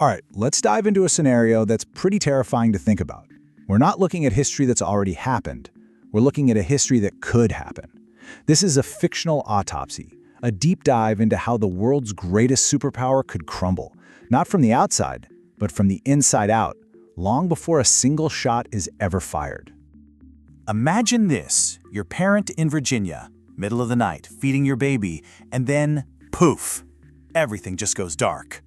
All right, let's dive into a scenario that's pretty terrifying to think about. We're not looking at history that's already happened. We're looking at a history that could happen. This is a fictional autopsy, a deep dive into how the world's greatest superpower could crumble, not from the outside, but from the inside out, long before a single shot is ever fired. Imagine this, your parent in Virginia, middle of the night, feeding your baby, and then, poof, everything just goes dark.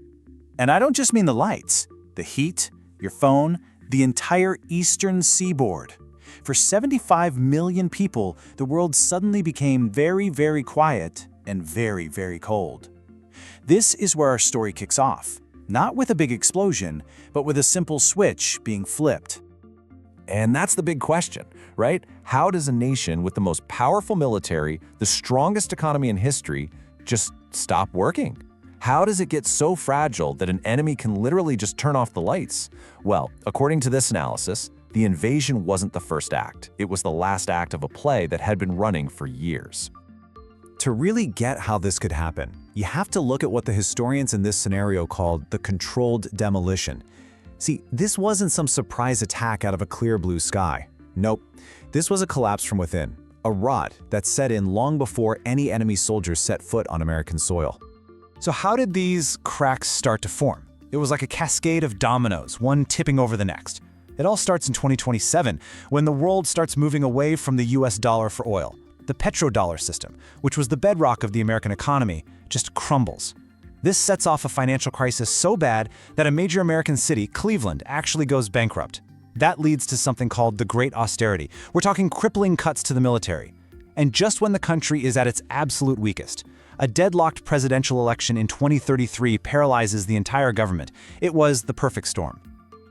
And I don't just mean the lights, the heat, your phone, the entire eastern seaboard. For 75 million people, the world suddenly became very, very quiet and very, very cold. This is where our story kicks off, not with a big explosion, but with a simple switch being flipped. And that's the big question, right? How does a nation with the most powerful military, the strongest economy in history, just stop working? How does it get so fragile that an enemy can literally just turn off the lights? Well, according to this analysis, the invasion wasn't the first act. It was the last act of a play that had been running for years. To really get how this could happen, you have to look at what the historians in this scenario called the controlled demolition. See, this wasn't some surprise attack out of a clear blue sky. Nope, this was a collapse from within, a rot that set in long before any enemy soldiers set foot on American soil. So how did these cracks start to form? It was like a cascade of dominoes, one tipping over the next. It all starts in 2027, when the world starts moving away from the US dollar for oil. The petrodollar system, which was the bedrock of the American economy, just crumbles. This sets off a financial crisis so bad that a major American city, Cleveland, actually goes bankrupt. That leads to something called the Great Austerity. We're talking crippling cuts to the military. And just when the country is at its absolute weakest, a deadlocked presidential election in 2033 paralyzes the entire government. It was the perfect storm.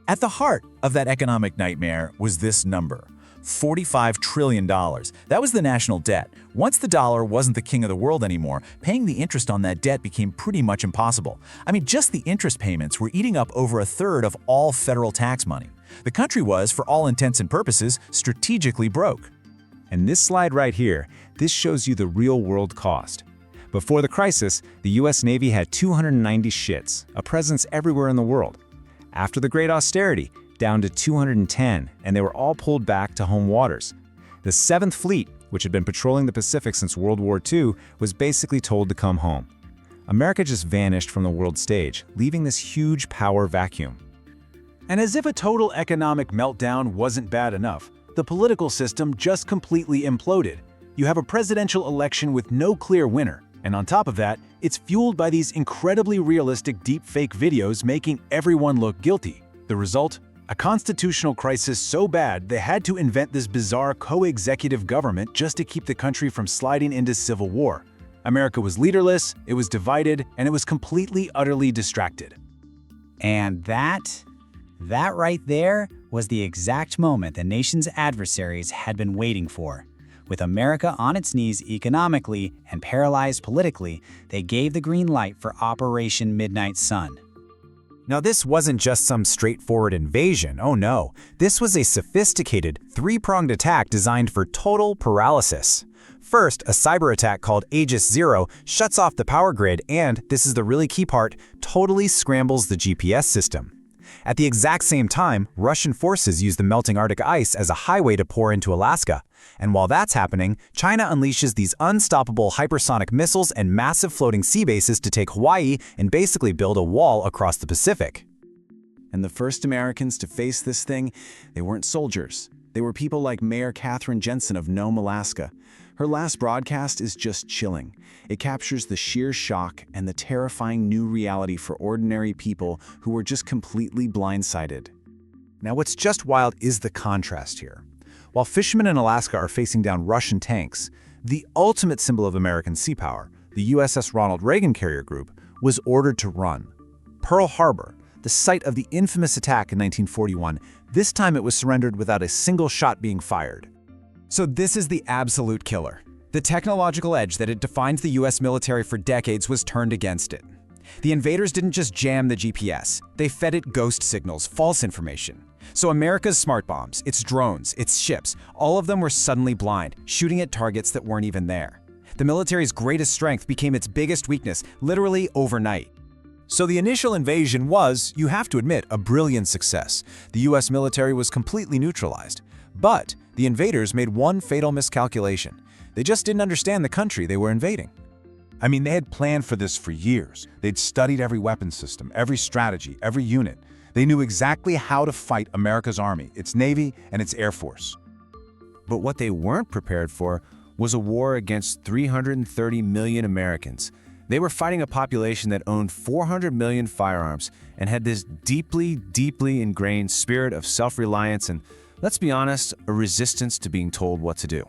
At the heart of that economic nightmare was this number, $45 trillion. That was the national debt. Once the dollar wasn't the king of the world anymore, paying the interest on that debt became pretty much impossible. I mean, just the interest payments were eating up over a third of all federal tax money. The country was, for all intents and purposes, strategically broke. And this slide right here, this shows you the real-world cost. Before the crisis, the US Navy had 290 ships, a presence everywhere in the world. After the Great Austerity, down to 210, and they were all pulled back to home waters. The 7th Fleet, which had been patrolling the Pacific since World War II, was basically told to come home. America just vanished from the world stage, leaving this huge power vacuum. And as if a total economic meltdown wasn't bad enough, the political system just completely imploded. You have a presidential election with no clear winner. And on top of that, it's fueled by these incredibly realistic deepfake videos making everyone look guilty. The result? A constitutional crisis so bad they had to invent this bizarre co-executive government just to keep the country from sliding into civil war. America was leaderless, it was divided, and it was completely, utterly distracted. And that right there was the exact moment the nation's adversaries had been waiting for. With America on its knees economically and paralyzed politically, they gave the green light for Operation Midnight Sun. Now, this wasn't just some straightforward invasion, oh no. This was a sophisticated, three-pronged attack designed for total paralysis. First, a cyber attack called Aegis Zero shuts off the power grid and, this is the really key part, totally scrambles the GPS system. At the exact same time, Russian forces use the melting Arctic ice as a highway to pour into Alaska. And while that's happening, China unleashes these unstoppable hypersonic missiles and massive floating sea bases to take Hawaii and basically build a wall across the Pacific. And the first Americans to face this thing, they weren't soldiers. They were people like Mayor Katherine Jensen of Nome, Alaska. Her last broadcast is just chilling. It captures the sheer shock and the terrifying new reality for ordinary people who were just completely blindsided. Now, what's just wild is the contrast here. While fishermen in Alaska are facing down Russian tanks, the ultimate symbol of American sea power, the USS Ronald Reagan carrier group, was ordered to run. Pearl Harbor, the site of the infamous attack in 1941, this time it was surrendered without a single shot being fired. So this is the absolute killer. The technological edge that had defined the US military for decades was turned against it. The invaders didn't just jam the GPS, they fed it ghost signals, false information. So America's smart bombs, its drones, its ships, all of them were suddenly blind, shooting at targets that weren't even there. The military's greatest strength became its biggest weakness, literally overnight. So the initial invasion was, you have to admit, a brilliant success. The US military was completely neutralized. But the invaders made one fatal miscalculation. They just didn't understand the country they were invading. I mean, they had planned for this for years. They'd studied every weapon system, every strategy, every unit. They knew exactly how to fight America's army, its navy, and its air force. But what they weren't prepared for was a war against 330 million Americans. They were fighting a population that owned 400 million firearms and had this deeply, deeply ingrained spirit of self-reliance and, let's be honest, a resistance to being told what to do.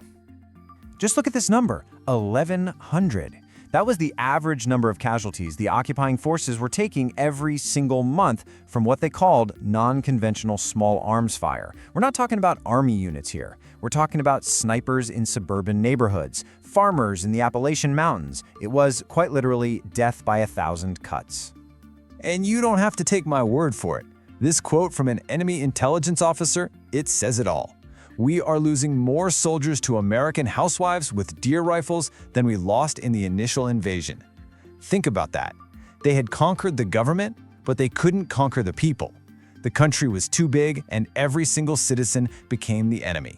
Just look at this number, 1,100. That was the average number of casualties the occupying forces were taking every single month from what they called non-conventional small arms fire. We're not talking about army units here. We're talking about snipers in suburban neighborhoods, farmers in the Appalachian Mountains. It was, quite literally, death by 1,000 cuts. And you don't have to take my word for it. This quote from an enemy intelligence officer, it says it all. We are losing more soldiers to American housewives with deer rifles than we lost in the initial invasion. Think about that. They had conquered the government, but they couldn't conquer the people. The country was too big, and every single citizen became the enemy.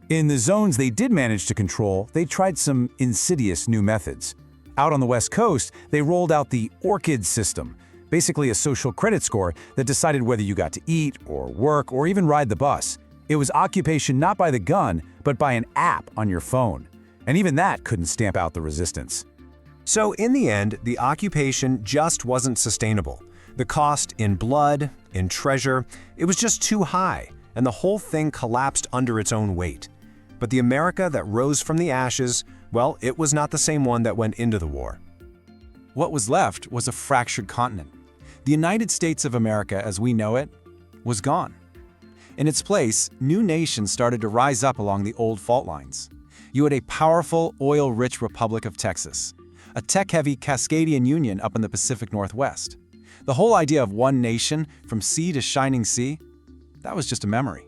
In the zones they did manage to control, they tried some insidious new methods. Out on the West Coast, they rolled out the ORCID system, basically a social credit score that decided whether you got to eat or work or even ride the bus. It was occupation not by the gun, but by an app on your phone. And even that couldn't stamp out the resistance. So in the end, the occupation just wasn't sustainable. The cost in blood, in treasure, it was just too high, and the whole thing collapsed under its own weight. But the America that rose from the ashes, well, it was not the same one that went into the war. What was left was a fractured continent. The United States of America, as we know it, was gone. In its place, new nations started to rise up along the old fault lines. You had a powerful, oil-rich Republic of Texas, a tech-heavy Cascadian Union up in the Pacific Northwest. The whole idea of one nation, from sea to shining sea, that was just a memory.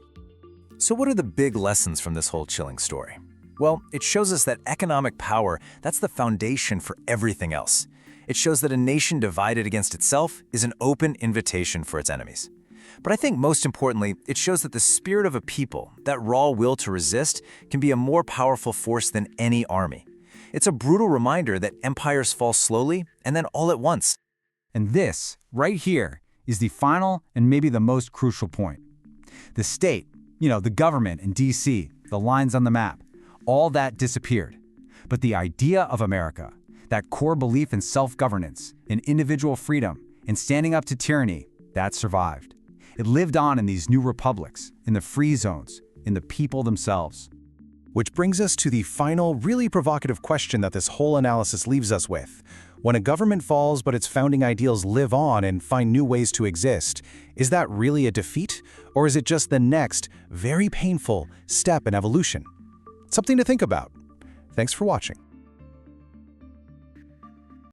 So what are the big lessons from this whole chilling story? Well, it shows us that economic power, that's the foundation for everything else. It shows that a nation divided against itself is an open invitation for its enemies. But I think most importantly, it shows that the spirit of a people, that raw will to resist, can be a more powerful force than any army. It's a brutal reminder that empires fall slowly and then all at once. And this, right here, is the final and maybe the most crucial point. The state, the government in DC, the lines on the map, all that disappeared. But the idea of America, that core belief in self-governance, in individual freedom, in standing up to tyranny, that survived. It lived on in these new republics, in the free zones, in the people themselves. Which brings us to the final, really provocative question that this whole analysis leaves us with. When a government falls but its founding ideals live on and find new ways to exist, is that really a defeat? Or is it just the next, very painful, step in evolution? Something to think about. Thanks for watching.